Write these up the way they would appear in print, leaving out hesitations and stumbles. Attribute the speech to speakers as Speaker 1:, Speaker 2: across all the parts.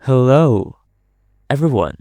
Speaker 1: Hello, everyone.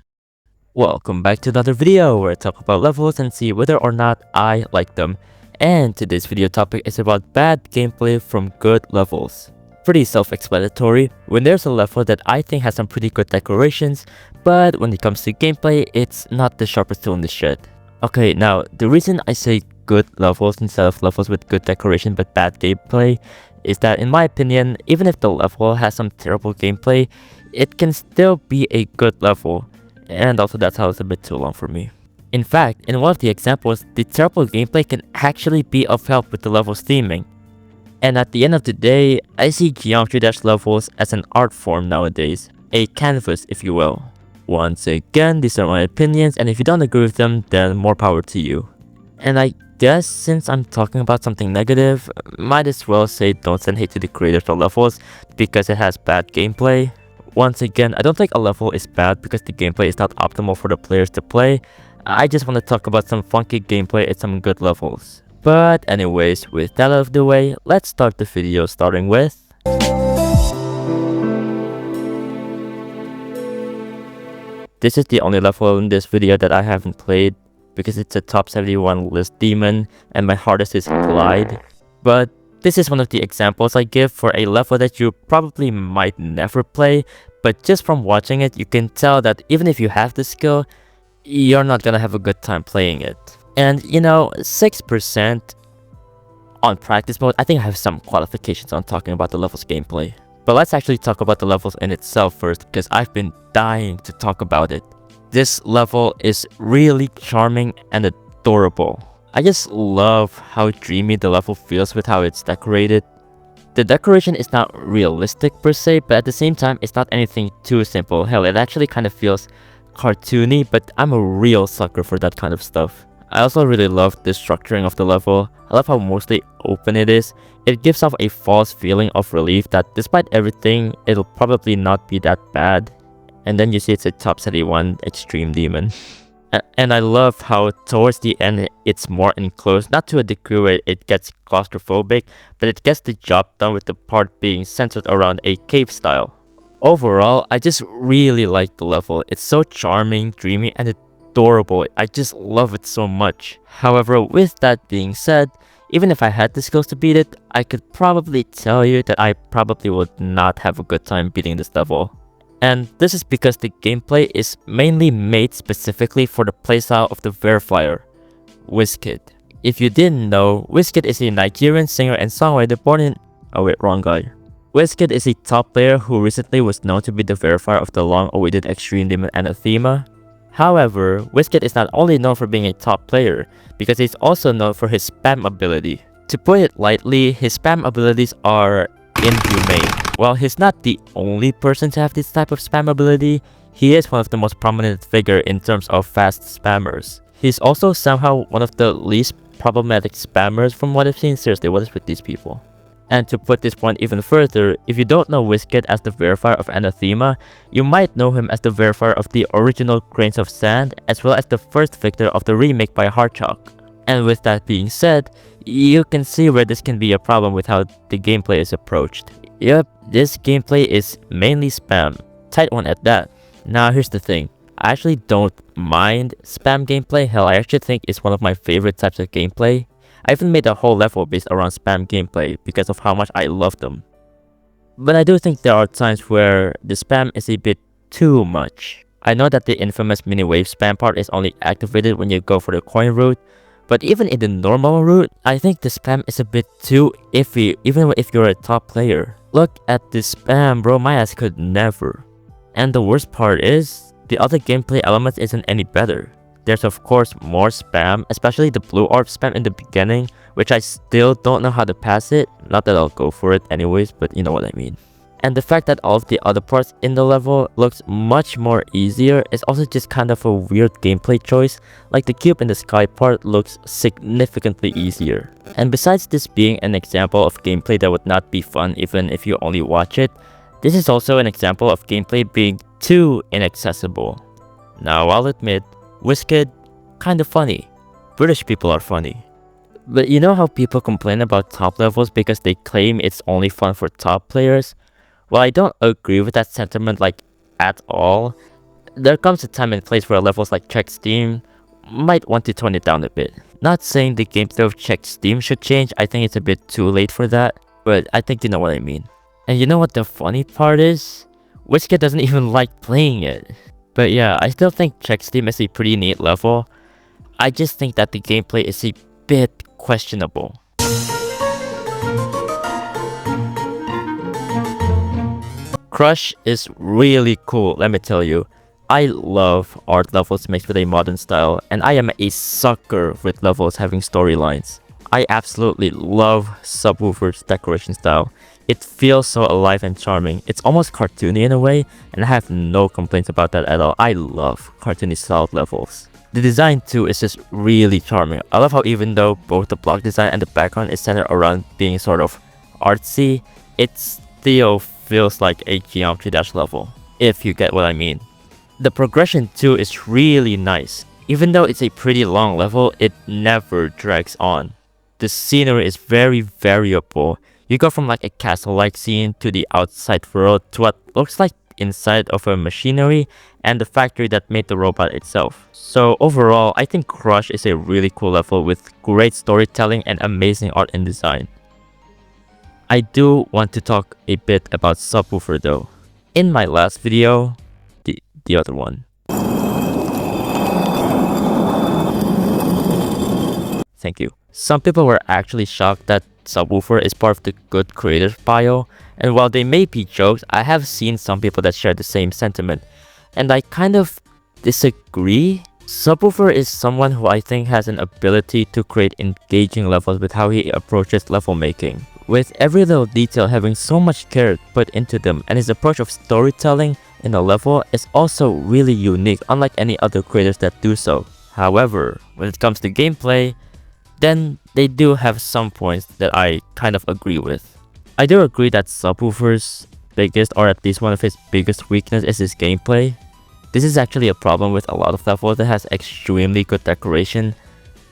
Speaker 1: Welcome back to another video where I talk about levels and see whether or not I like them. And today's video topic is about bad gameplay from good levels. Pretty self-explanatory. When there's a level that I think has some pretty good decorations, but when it comes to gameplay, it's not the sharpest tool in the shed. Okay, now the reason I say good levels instead of levels with good decoration but bad gameplay is that in my opinion, even if the level has some terrible gameplay, it can still be a good level, and also that's how it's a bit too long for me. In fact, in one of the examples, the terrible gameplay can actually be of help with the level's theming. And at the end of the day, I see Geometry Dash levels as an art form nowadays, a canvas if you will. Once again, these are my opinions, and if you don't agree with them, then more power to you. And I guess since I'm talking about something negative, might as well say don't send hate to the creators of levels because it has bad gameplay. Once again, I don't think a level is bad because the gameplay is not optimal for the players to play. I just want to talk about some funky gameplay and some good levels. But anyways, with that out of the way, let's start the video starting with... This is the only level in this video that I haven't played because it's a top 71 list demon and my hardest is Glide. But this is one of the examples I give for a level that you probably might never play, but just from watching it, you can tell that even if you have the skill, you're not gonna have a good time playing it. And you know, 6% on practice mode, I think I have some qualifications on talking about the level's gameplay. But let's actually talk about the levels in itself first, because I've been dying to talk about it. This level is really charming and adorable. I just love how dreamy the level feels with how it's decorated. The decoration is not realistic per se, but at the same time, it's not anything too simple. Hell, it actually kind of feels cartoony, but I'm a real sucker for that kind of stuff. I also really love the structuring of the level. I love how mostly open it is. It gives off a false feeling of relief that despite everything, it'll probably not be that bad. And then you see it's a top 71 extreme demon. And I love how towards the end it's more enclosed, not to a degree where it gets claustrophobic, but it gets the job done with the part being centered around a cave style. Overall, I just really like the level. It's so charming, dreamy, and adorable. I just love it so much. However, with that being said, even if I had the skills to beat it, I could probably tell you that I probably would not have a good time beating this level. And this is because the gameplay is mainly made specifically for the playstyle of the verifier, Wizkid. If you didn't know, Wizkid is a Nigerian singer and songwriter born in... Oh wait, wrong guy. Wizkid is a top player who recently was known to be the verifier of the long-awaited Extreme Demon Anathema. However, Wizkid is not only known for being a top player, because he's also known for his spam ability. To put it lightly, his spam abilities are inhumane. While he's not the only person to have this type of spam ability, he is one of the most prominent figure in terms of fast spammers. He's also somehow one of the least problematic spammers from what I've seen. Seriously, what is with these people? And to put this point even further, if you don't know Wizkid as the verifier of Anathema, you might know him as the verifier of the original Grains of Sand, as well as the first victor of the remake by Harchok. And with that being said, you can see where this can be a problem with how the gameplay is approached. Yep, this gameplay is mainly spam. Tight one at that. Now here's the thing. I actually don't mind spam gameplay. Hell, I actually think it's one of my favorite types of gameplay. I even made a whole level based around spam gameplay because of how much I love them. But I do think there are times where the spam is a bit too much. I know that the infamous mini wave spam part is only activated when you go for the coin route, but even in the normal route, I think the spam is a bit too iffy even if you're a top player. Look at this spam, bro, my ass could never. And the worst part is, the other gameplay elements isn't any better. There's of course more spam, especially the blue orb spam in the beginning, which I still don't know how to pass it. Not that I'll go for it anyways, but you know what I mean. And the fact that all of the other parts in the level looks much more easier is also just kind of a weird gameplay choice. Like the cube in the sky part looks significantly easier. And besides this being an example of gameplay that would not be fun even if you only watch it, this is also an example of gameplay being too inaccessible. Now I'll admit, Wizkid, kinda funny. British people are funny. But you know how people complain about top levels because they claim it's only fun for top players? Well, I don't agree with that sentiment like at all, there comes a time and place where levels like Check Steam might want to tone it down a bit. Not saying the gameplay of Check Steam should change, I think it's a bit too late for that, but I think you know what I mean. And you know what the funny part is? Whiskey doesn't even like playing it. But yeah, I still think Check Steam is a pretty neat level. I just think that the gameplay is a bit questionable. Crush is really cool, let me tell you. I love art levels mixed with a modern style, and I am a sucker with levels having storylines. I absolutely love Subwoofer's decoration style. It feels so alive and charming. It's almost cartoony in a way, and I have no complaints about that at all. I love cartoony styled levels. The design too is just really charming. I love how even though both the block design and the background is centered around being sort of artsy, it still feels like a Geometry Dash level, if you get what I mean. The progression too is really nice. Even though it's a pretty long level, it never drags on. The scenery is very variable. You go from like a castle-like scene to the outside world to what looks like inside of a machinery and the factory that made the robot itself. So overall, I think Crush is a really cool level with great storytelling and amazing art and design. I do want to talk a bit about Subwoofer though. In my last video, the other one. Thank you. Some people were actually shocked that Subwoofer is part of the good creators bio, and while they may be jokes, I have seen some people that share the same sentiment, and I kind of disagree. Subwoofer is someone who I think has an ability to create engaging levels with how he approaches level making, with every little detail having so much care put into them, and his approach of storytelling in a level is also really unique, unlike any other creators that do so. However, when it comes to gameplay, then they do have some points that I kind of agree with. I do agree that Subwoofer's biggest, or at least one of his biggest weakness, is his gameplay. This is actually a problem with a lot of levels that has extremely good decoration.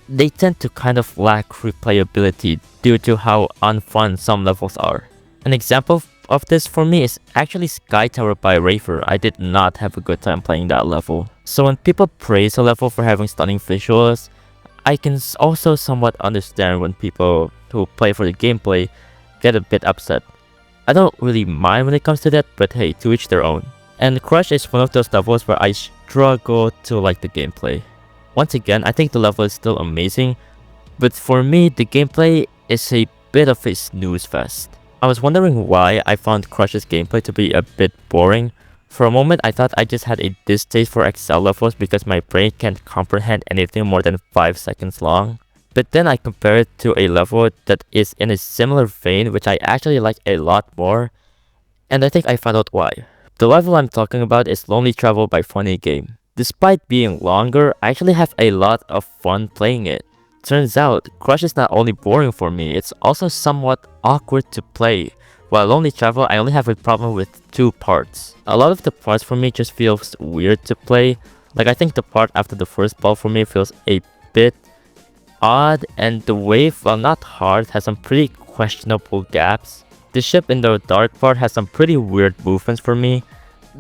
Speaker 1: They tend to kind of lack replayability due to how unfun some levels are. An example of this for me is actually Sky Tower by Rafer. I did not have a good time playing that level. So when people praise a level for having stunning visuals, I can also somewhat understand when people who play for the gameplay get a bit upset. I don't really mind when it comes to that, but hey, to each their own. And Crush is one of those levels where I struggle to like the gameplay. Once again, I think the level is still amazing, but for me, the gameplay is a bit of a snooze fest. I was wondering why I found Crush's gameplay to be a bit boring. For a moment, I thought I just had a distaste for Excel levels because my brain can't comprehend anything more than 5 seconds long. But then I compare it to a level that is in a similar vein, which I actually like a lot more, and I think I found out why. The level I'm talking about is Lonely Travel by Funny Game. Despite being longer, I actually have a lot of fun playing it. Turns out, Crush is not only boring for me, it's also somewhat awkward to play. While Lonely Travel, I only have a problem with 2 parts. A lot of the parts for me just feels weird to play. Like I think the part after the first ball for me feels a bit odd, and the wave, while not hard, has some pretty questionable gaps. The ship in the dark part has some pretty weird movements for me.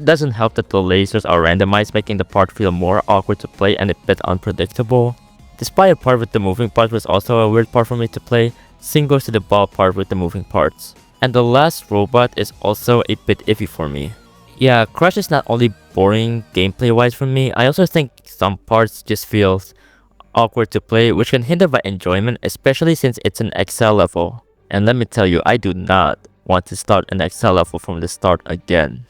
Speaker 1: Doesn't help that the lasers are randomized, making the part feel more awkward to play and a bit unpredictable. Despite a part with the moving part was also a weird part for me to play, same goes to the ball part with the moving parts. And the last robot is also a bit iffy for me. Yeah, Crush is not only boring gameplay wise for me, I also think some parts just feels awkward to play, which can hinder my enjoyment, especially since it's an Excel level. And let me tell you, I do not want to start an Excel level from the start again.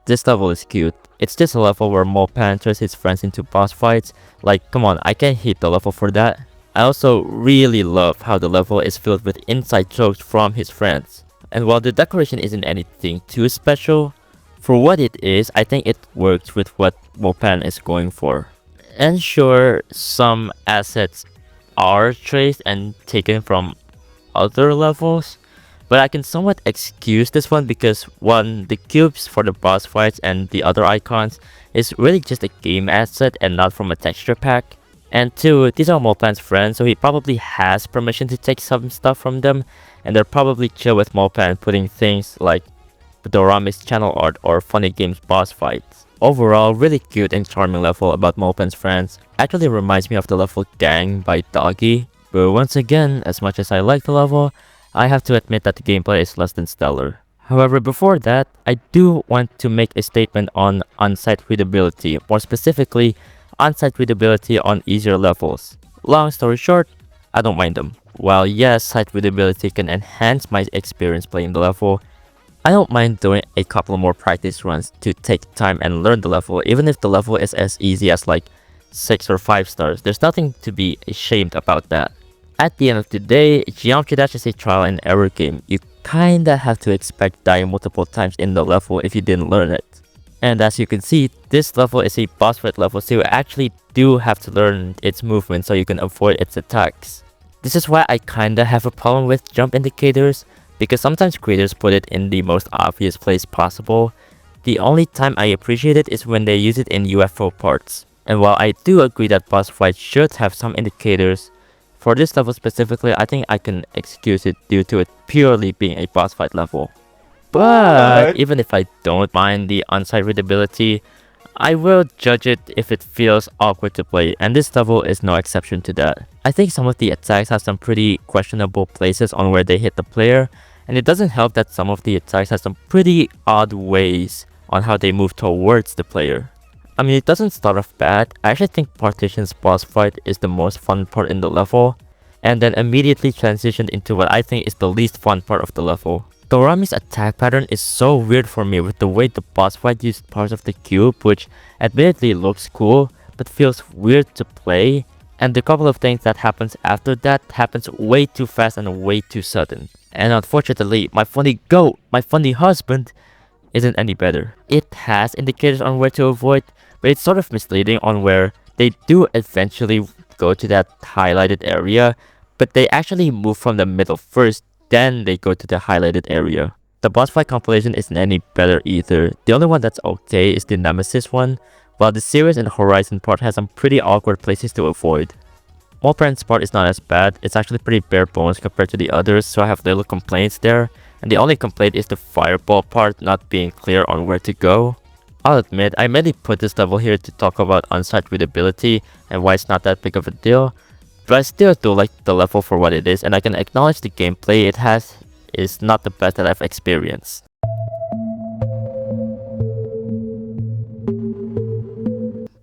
Speaker 1: This level is cute. It's just a level where Mopan turns his friends into boss fights. Like, come on, I can't hate the level for that. I also really love how the level is filled with inside jokes from his friends. And while the decoration isn't anything too special, for what it is, I think it works with what Mopan is going for. And sure, some assets are traced and taken from other levels, but I can somewhat excuse this one because one, the cubes for the boss fights and the other icons is really just a game asset and not from a texture pack. And 2, these are Mopan's friends, so he probably has permission to take some stuff from them, and they're probably chill with Mopan putting things like Dorami's channel art or funny games boss fights. Overall, really cute and charming level about Mopan's friends. Actually reminds me of the level Gang by Doggy. But once again, as much as I like the level, I have to admit that the gameplay is less than stellar. However, before that, I do want to make a statement on on-site readability, more specifically, on-site readability on easier levels. Long story short, I don't mind them. While yes, site readability can enhance my experience playing the level, I don't mind doing a couple more practice runs to take time and learn the level, even if the level is as easy as like 6 or 5 stars. There's nothing to be ashamed about that. At the end of the day, Geometry Dash is a trial and error game. You kinda have to expect dying multiple times in the level if you didn't learn it. And as you can see, this level is a boss fight level, so you actually do have to learn its movement so you can avoid its attacks. This is why I kinda have a problem with jump indicators, because sometimes creators put it in the most obvious place possible. The only time I appreciate it is when they use it in UFO parts. And while I do agree that boss fights should have some indicators, for this level specifically, I think I can excuse it due to it purely being a boss fight level. But even if I don't mind the on-site readability, I will judge it if it feels awkward to play, and this level is no exception to that. I think some of the attacks have some pretty questionable places on where they hit the player, and it doesn't help that some of the attacks have some pretty odd ways on how they move towards the player. I mean, it doesn't start off bad. I actually think Partition's boss fight is the most fun part in the level, and then immediately transitioned into what I think is the least fun part of the level. Dorami's attack pattern is so weird for me with the way the boss fight used parts of the cube, which admittedly looks cool, but feels weird to play, and the couple of things that happens after that happens way too fast and way too sudden. And unfortunately, my funny goat, my funny husband, isn't any better. It has indicators on where to avoid, but it's sort of misleading on where they do eventually go to that highlighted area, but they actually move from the middle first, then they go to the highlighted area. The boss fight compilation isn't any better either. The only one that's okay is the Nemesis one, while the Series and Horizon part has some pretty awkward places to avoid. Mopan's part is not as bad, it's actually pretty bare bones compared to the others, so I have little complaints there, and the only complaint is the fireball part not being clear on where to go. I'll admit, I mainly put this level here to talk about on-site readability and why it's not that big of a deal, but I still do like the level for what it is, and I can acknowledge the gameplay it has is not the best that I've experienced.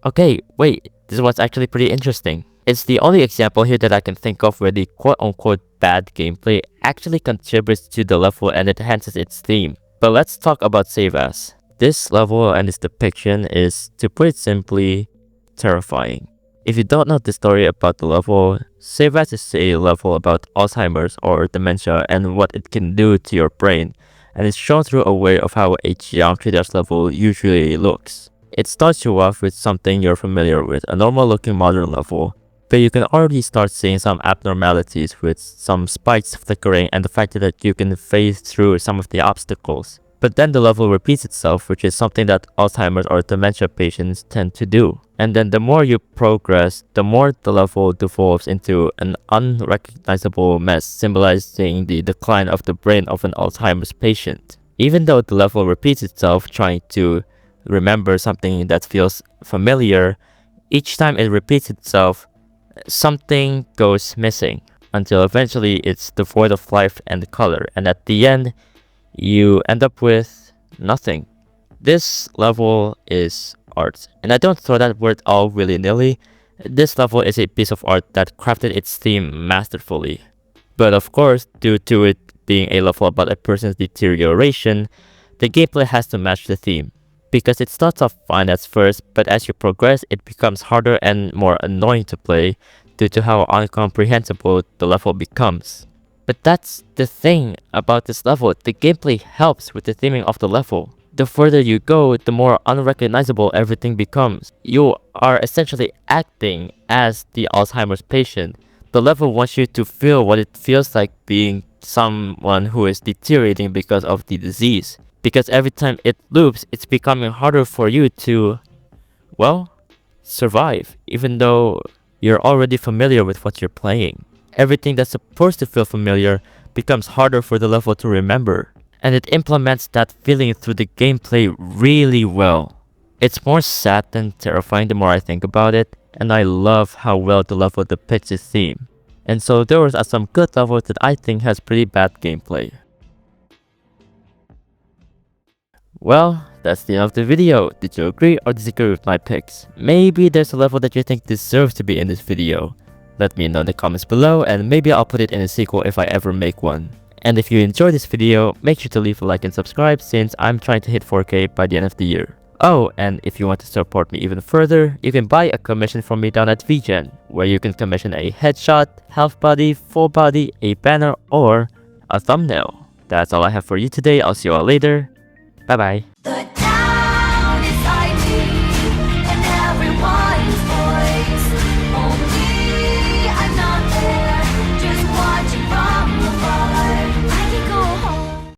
Speaker 1: Okay, wait, this is what's actually pretty interesting. It's the only example here that I can think of where the quote-unquote bad gameplay actually contributes to the level and enhances its theme. But let's talk about Save As. This level and its depiction is, to put it simply, terrifying. If you don't know the story about the level, Save As is a level about Alzheimer's or dementia and what it can do to your brain, and it's shown through a way of how a Geometry Dash level usually looks. It starts you off with something you're familiar with, a normal looking modern level, but you can already start seeing some abnormalities with some spikes flickering and the fact that you can phase through some of the obstacles. But then the level repeats itself, which is something that Alzheimer's or dementia patients tend to do. And then the more you progress, the more the level devolves into an unrecognizable mess, symbolizing the decline of the brain of an Alzheimer's patient. Even though the level repeats itself, trying to remember something that feels familiar, each time it repeats itself, something goes missing, until eventually it's devoid of life and color, and at the end, you end up with nothing. This level is art, and I don't throw that word all willy-nilly. This level is a piece of art that crafted its theme masterfully. But of course, due to it being a level about a person's deterioration, the gameplay has to match the theme. Because it starts off fine at first, but as you progress, it becomes harder and more annoying to play due to how incomprehensible the level becomes. But that's the thing about this level, the gameplay helps with the theming of the level. The further you go, the more unrecognizable everything becomes. You are essentially acting as the Alzheimer's patient. The level wants you to feel what it feels like being someone who is deteriorating because of the disease. Because every time it loops, it's becoming harder for you to, well, survive. Even though You're already familiar with what you're playing. Everything that's supposed to feel familiar becomes harder for the level to remember, and it implements that feeling through the gameplay really well. It's more sad than terrifying the more I think about it, and I love how well the level depicts its theme. And so there are some good levels that I think has pretty bad gameplay. Well, that's the end of the video. Did you agree or disagree with my picks? Maybe there's a level that you think deserves to be in this video. Let me know in the comments below, and maybe I'll put it in a sequel if I ever make one. And if you enjoyed this video, make sure to leave a like and subscribe since I'm trying to hit 4K by the end of the year. Oh, and if you want to support me even further, you can buy a commission from me down at VGen, where you can commission a headshot, half body, full body, a banner, or a thumbnail. That's all I have for you today. I'll see you all later. Bye bye.